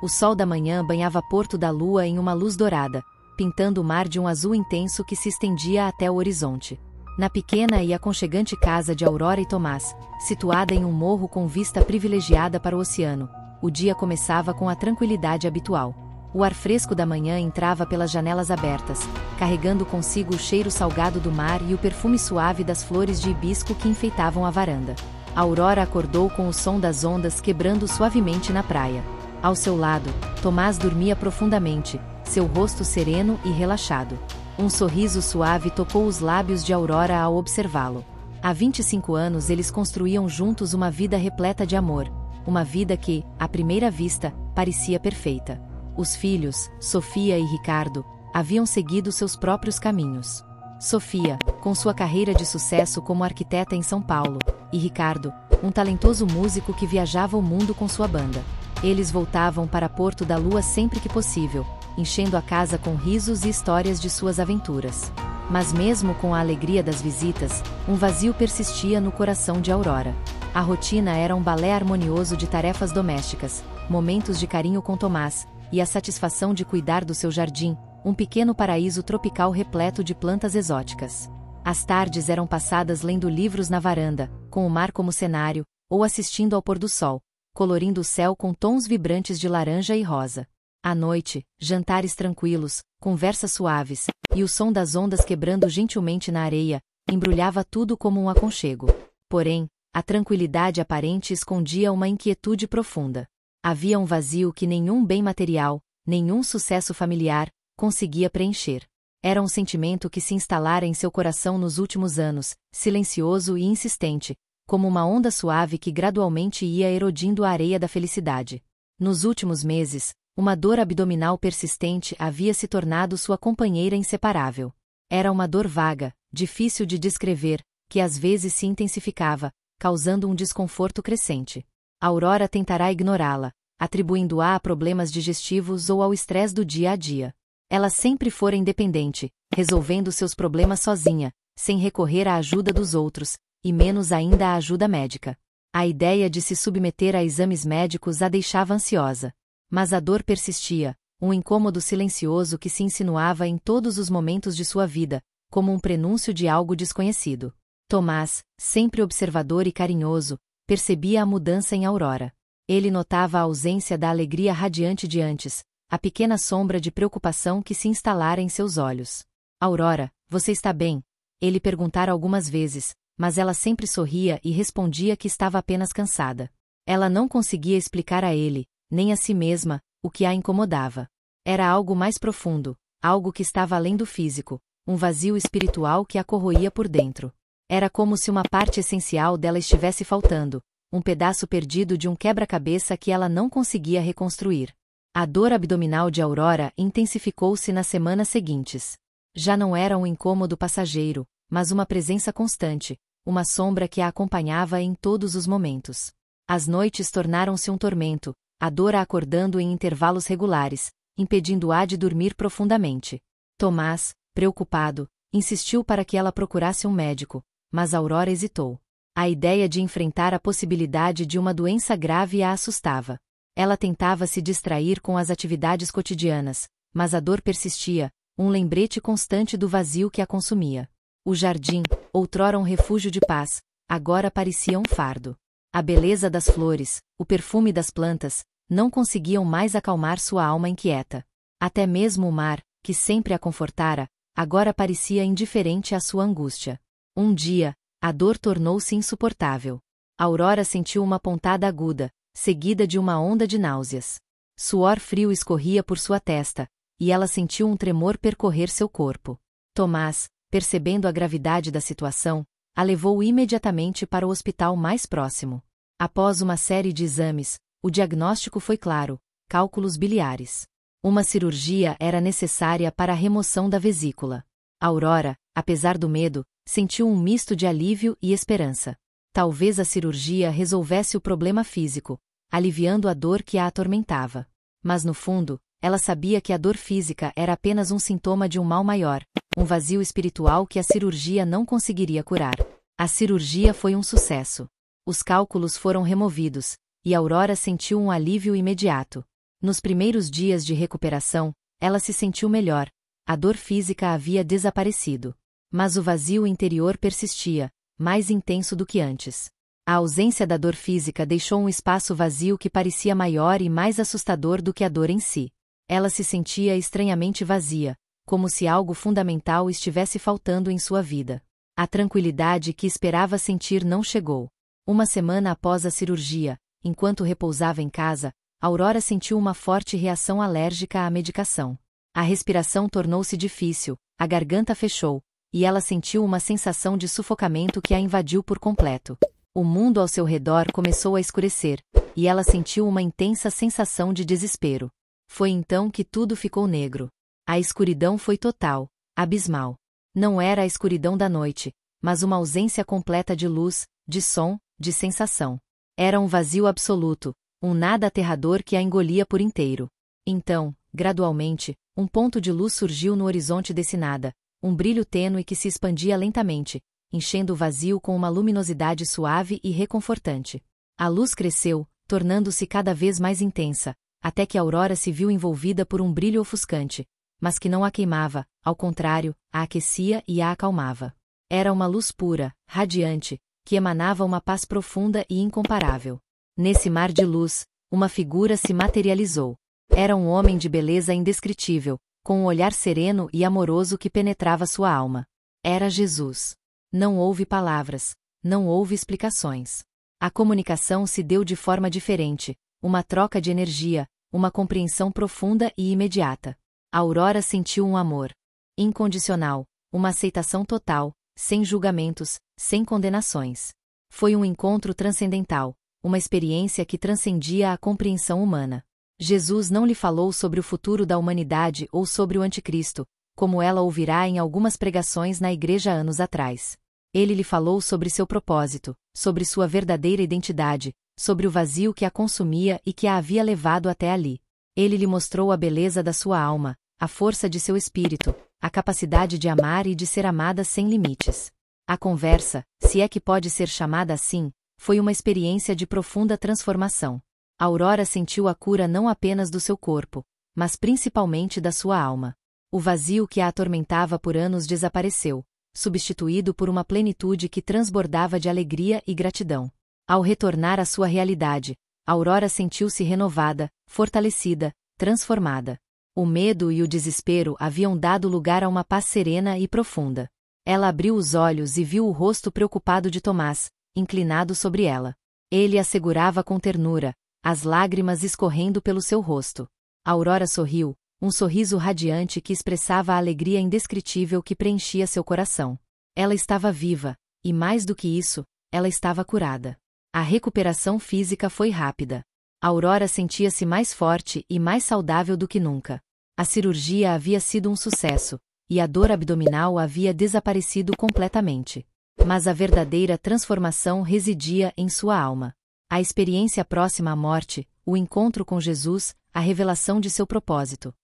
O sol da manhã banhava Porto da Lua em uma luz dourada, pintando o mar de um azul intenso que se estendia até o horizonte. Na pequena e aconchegante casa de Aurora e Tomás, situada em um morro com vista privilegiada para o oceano, o dia começava com a tranquilidade habitual. O ar fresco da manhã entrava pelas janelas abertas, carregando consigo o cheiro salgado do mar e o perfume suave das flores de hibisco que enfeitavam a varanda. Aurora acordou com o som das ondas quebrando suavemente na praia. Ao seu lado, Tomás dormia profundamente, seu rosto sereno e relaxado. Um sorriso suave tocou os lábios de Aurora ao observá-lo. Há 25 anos eles construíam juntos uma vida repleta de amor, uma vida que, à primeira vista, parecia perfeita. Os filhos, Sofia e Ricardo, haviam seguido seus próprios caminhos. Sofia, com sua carreira de sucesso como arquiteta em São Paulo, e Ricardo, um talentoso músico que viajava o mundo com sua banda. Eles voltavam para Porto da Lua sempre que possível, enchendo a casa com risos e histórias de suas aventuras. Mas mesmo com a alegria das visitas, um vazio persistia no coração de Aurora. A rotina era um balé harmonioso de tarefas domésticas, momentos de carinho com Tomás, e a satisfação de cuidar do seu jardim, um pequeno paraíso tropical repleto de plantas exóticas. As tardes eram passadas lendo livros na varanda, com o mar como cenário, ou assistindo ao pôr do sol, colorindo o céu com tons vibrantes de laranja e rosa. À noite, jantares tranquilos, conversas suaves, e o som das ondas quebrando gentilmente na areia, embrulhava tudo como um aconchego. Porém, a tranquilidade aparente escondia uma inquietude profunda. Havia um vazio que nenhum bem material, nenhum sucesso familiar, conseguia preencher. Era um sentimento que se instalara em seu coração nos últimos anos, silencioso e insistente, como uma onda suave que gradualmente ia erodindo a areia da felicidade. Nos últimos meses, uma dor abdominal persistente havia se tornado sua companheira inseparável. Era uma dor vaga, difícil de descrever, que às vezes se intensificava, causando um desconforto crescente. Aurora tentará ignorá-la, atribuindo-a a problemas digestivos ou ao estresse do dia a dia. Ela sempre fora independente, resolvendo seus problemas sozinha, sem recorrer à ajuda dos outros, e menos ainda à ajuda médica. A ideia de se submeter a exames médicos a deixava ansiosa. Mas a dor persistia, um incômodo silencioso que se insinuava em todos os momentos de sua vida, como um prenúncio de algo desconhecido. Tomás, sempre observador e carinhoso, percebia a mudança em Aurora. Ele notava a ausência da alegria radiante de antes, a pequena sombra de preocupação que se instalara em seus olhos. Aurora, você está bem? Ele perguntara algumas vezes, mas ela sempre sorria e respondia que estava apenas cansada. Ela não conseguia explicar a ele, nem a si mesma, o que a incomodava. Era algo mais profundo, algo que estava além do físico, um vazio espiritual que a corroía por dentro. Era como se uma parte essencial dela estivesse faltando, um pedaço perdido de um quebra-cabeça que ela não conseguia reconstruir. A dor abdominal de Aurora intensificou-se nas semanas seguintes. Já não era um incômodo passageiro, mas uma presença constante, uma sombra que a acompanhava em todos os momentos. As noites tornaram-se um tormento, a dor a acordando em intervalos regulares, impedindo-a de dormir profundamente. Tomás, preocupado, insistiu para que ela procurasse um médico, mas Aurora hesitou. A ideia de enfrentar a possibilidade de uma doença grave a assustava. Ela tentava se distrair com as atividades cotidianas, mas a dor persistia, um lembrete constante do vazio que a consumia. O jardim, outrora um refúgio de paz, agora parecia um fardo. A beleza das flores, o perfume das plantas, não conseguiam mais acalmar sua alma inquieta. Até mesmo o mar, que sempre a confortara, agora parecia indiferente à sua angústia. Um dia, a dor tornou-se insuportável. Aurora sentiu uma pontada aguda, seguida de uma onda de náuseas. Suor frio escorria por sua testa, e ela sentiu um tremor percorrer seu corpo. Tomás, percebendo a gravidade da situação, a levou imediatamente para o hospital mais próximo. Após uma série de exames, o diagnóstico foi claro: cálculos biliares. Uma cirurgia era necessária para a remoção da vesícula. Aurora, apesar do medo, sentiu um misto de alívio e esperança. Talvez a cirurgia resolvesse o problema físico, aliviando a dor que a atormentava. Mas no fundo, ela sabia que a dor física era apenas um sintoma de um mal maior, um vazio espiritual que a cirurgia não conseguiria curar. A cirurgia foi um sucesso. Os cálculos foram removidos, e Aurora sentiu um alívio imediato. Nos primeiros dias de recuperação, ela se sentiu melhor, a dor física havia desaparecido. Mas o vazio interior persistia, mais intenso do que antes. A ausência da dor física deixou um espaço vazio que parecia maior e mais assustador do que a dor em si. Ela se sentia estranhamente vazia, como se algo fundamental estivesse faltando em sua vida. A tranquilidade que esperava sentir não chegou. Uma semana após a cirurgia, enquanto repousava em casa, Aurora sentiu uma forte reação alérgica à medicação. A respiração tornou-se difícil, a garganta fechou, e ela sentiu uma sensação de sufocamento que a invadiu por completo. O mundo ao seu redor começou a escurecer, e ela sentiu uma intensa sensação de desespero. Foi então que tudo ficou negro. A escuridão foi total, abismal. Não era a escuridão da noite, mas uma ausência completa de luz, de som, de sensação. Era um vazio absoluto, um nada aterrador que a engolia por inteiro. Então, gradualmente, um ponto de luz surgiu no horizonte desse nada, um brilho tênue que se expandia lentamente, enchendo o vazio com uma luminosidade suave e reconfortante. A luz cresceu, tornando-se cada vez mais intensa, até que Aurora se viu envolvida por um brilho ofuscante, mas que não a queimava, ao contrário, a aquecia e a acalmava. Era uma luz pura, radiante, que emanava uma paz profunda e incomparável. Nesse mar de luz, uma figura se materializou. Era um homem de beleza indescritível, com um olhar sereno e amoroso que penetrava sua alma. Era Jesus. Não houve palavras, não houve explicações. A comunicação se deu de forma diferente, uma troca de energia, uma compreensão profunda e imediata. Aurora sentiu um amor incondicional, uma aceitação total, sem julgamentos, sem condenações. Foi um encontro transcendental, uma experiência que transcendia a compreensão humana. Jesus não lhe falou sobre o futuro da humanidade ou sobre o anticristo, como ela ouvirá em algumas pregações na igreja anos atrás. Ele lhe falou sobre seu propósito, sobre sua verdadeira identidade, sobre o vazio que a consumia e que a havia levado até ali. Ele lhe mostrou a beleza da sua alma, a força de seu espírito, a capacidade de amar e de ser amada sem limites. A conversa, se é que pode ser chamada assim, foi uma experiência de profunda transformação. Aurora sentiu a cura não apenas do seu corpo, mas principalmente da sua alma. O vazio que a atormentava por anos desapareceu, substituído por uma plenitude que transbordava de alegria e gratidão. Ao retornar à sua realidade, Aurora sentiu-se renovada, fortalecida, transformada. O medo e o desespero haviam dado lugar a uma paz serena e profunda. Ela abriu os olhos e viu o rosto preocupado de Tomás, inclinado sobre ela. Ele a segurava com ternura, as lágrimas escorrendo pelo seu rosto. Aurora sorriu, um sorriso radiante que expressava a alegria indescritível que preenchia seu coração. Ela estava viva, e mais do que isso, ela estava curada. A recuperação física foi rápida. Aurora sentia-se mais forte e mais saudável do que nunca. A cirurgia havia sido um sucesso, e a dor abdominal havia desaparecido completamente. Mas a verdadeira transformação residia em sua alma. A experiência próxima à morte, o encontro com Jesus, a revelação de seu propósito.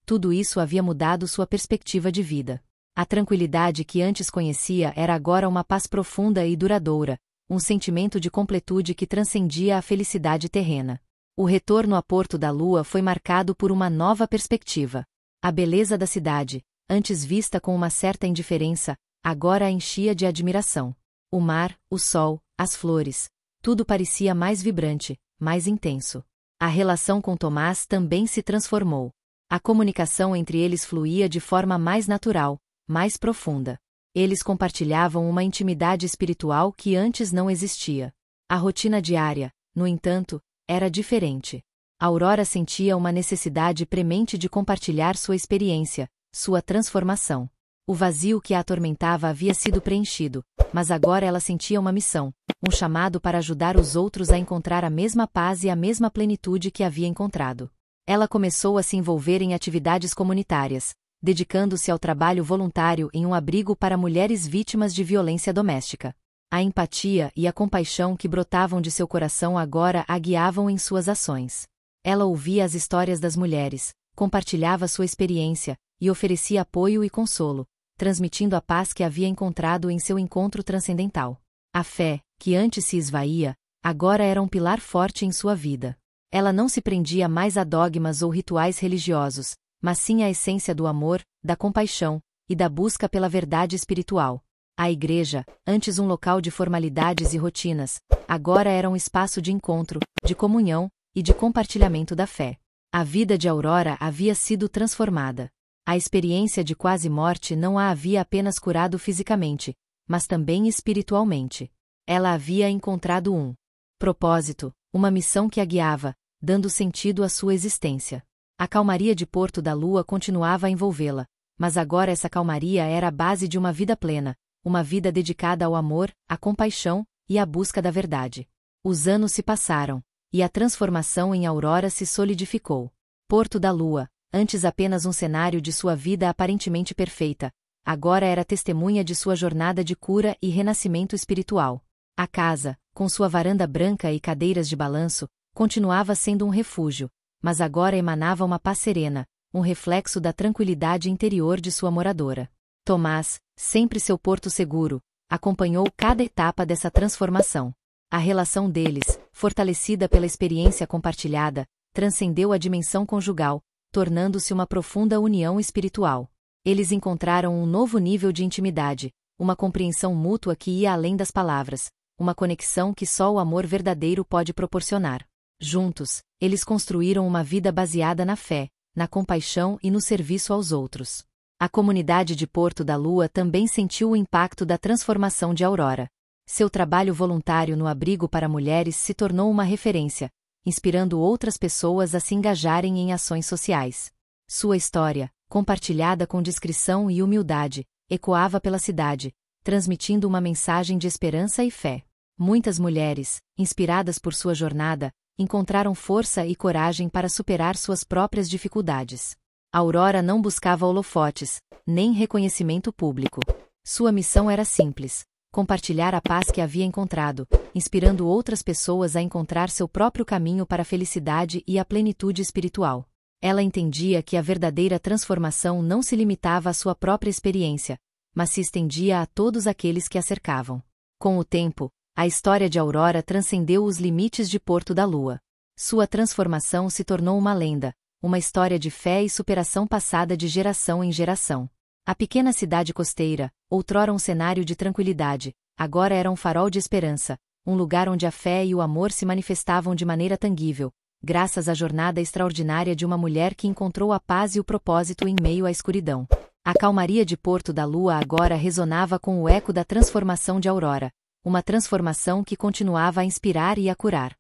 Tudo isso havia mudado sua perspectiva de vida. A tranquilidade que antes conhecia era agora uma paz profunda e duradoura, um sentimento de completude que transcendia a felicidade terrena. O retorno a Porto da Lua foi marcado por uma nova perspectiva. A beleza da cidade, antes vista com uma certa indiferença, agora a enchia de admiração. O mar, o sol, as flores, tudo parecia mais vibrante, mais intenso. A relação com Tomás também se transformou. A comunicação entre eles fluía de forma mais natural, mais profunda. Eles compartilhavam uma intimidade espiritual que antes não existia. A rotina diária, no entanto, era diferente. Aurora sentia uma necessidade premente de compartilhar sua experiência, sua transformação. O vazio que a atormentava havia sido preenchido, mas agora ela sentia uma missão, um chamado para ajudar os outros a encontrar a mesma paz e a mesma plenitude que havia encontrado. Ela começou a se envolver em atividades comunitárias, dedicando-se ao trabalho voluntário em um abrigo para mulheres vítimas de violência doméstica. A empatia e a compaixão que brotavam de seu coração agora a guiavam em suas ações. Ela ouvia as histórias das mulheres, compartilhava sua experiência, e oferecia apoio e consolo, transmitindo a paz que havia encontrado em seu encontro transcendental. A fé, que antes se esvaía, agora era um pilar forte em sua vida. Ela não se prendia mais a dogmas ou rituais religiosos, mas sim à essência do amor, da compaixão e da busca pela verdade espiritual. A igreja, antes um local de formalidades e rotinas, agora era um espaço de encontro, de comunhão e de compartilhamento da fé. A vida de Aurora havia sido transformada. A experiência de quase morte não a havia apenas curado fisicamente, mas também espiritualmente. Ela havia encontrado um propósito, uma missão que a guiava, dando sentido à sua existência. A calmaria de Porto da Lua continuava a envolvê-la, mas agora essa calmaria era a base de uma vida plena, uma vida dedicada ao amor, à compaixão e à busca da verdade. Os anos se passaram, e a transformação em Aurora se solidificou. Porto da Lua, antes apenas um cenário de sua vida aparentemente perfeita, agora era testemunha de sua jornada de cura e renascimento espiritual. A casa, com sua varanda branca e cadeiras de balanço, continuava sendo um refúgio, mas agora emanava uma paz serena, um reflexo da tranquilidade interior de sua moradora. Tomás, sempre seu porto seguro, acompanhou cada etapa dessa transformação. A relação deles, fortalecida pela experiência compartilhada, transcendeu a dimensão conjugal, tornando-se uma profunda união espiritual. Eles encontraram um novo nível de intimidade, uma compreensão mútua que ia além das palavras, uma conexão que só o amor verdadeiro pode proporcionar. Juntos, eles construíram uma vida baseada na fé, na compaixão e no serviço aos outros. A comunidade de Porto da Lua também sentiu o impacto da transformação de Aurora. Seu trabalho voluntário no abrigo para mulheres se tornou uma referência, inspirando outras pessoas a se engajarem em ações sociais. Sua história, compartilhada com discrição e humildade, ecoava pela cidade, transmitindo uma mensagem de esperança e fé. Muitas mulheres, inspiradas por sua jornada, encontraram força e coragem para superar suas próprias dificuldades. Aurora não buscava holofotes, nem reconhecimento público. Sua missão era simples: compartilhar a paz que havia encontrado, inspirando outras pessoas a encontrar seu próprio caminho para a felicidade e a plenitude espiritual. Ela entendia que a verdadeira transformação não se limitava à sua própria experiência, mas se estendia a todos aqueles que a cercavam. Com o tempo, a história de Aurora transcendeu os limites de Porto da Lua. Sua transformação se tornou uma lenda, uma história de fé e superação passada de geração em geração. A pequena cidade costeira, outrora um cenário de tranquilidade, agora era um farol de esperança, um lugar onde a fé e o amor se manifestavam de maneira tangível, graças à jornada extraordinária de uma mulher que encontrou a paz e o propósito em meio à escuridão. A calmaria de Porto da Lua agora ressonava com o eco da transformação de Aurora, uma transformação que continuava a inspirar e a curar.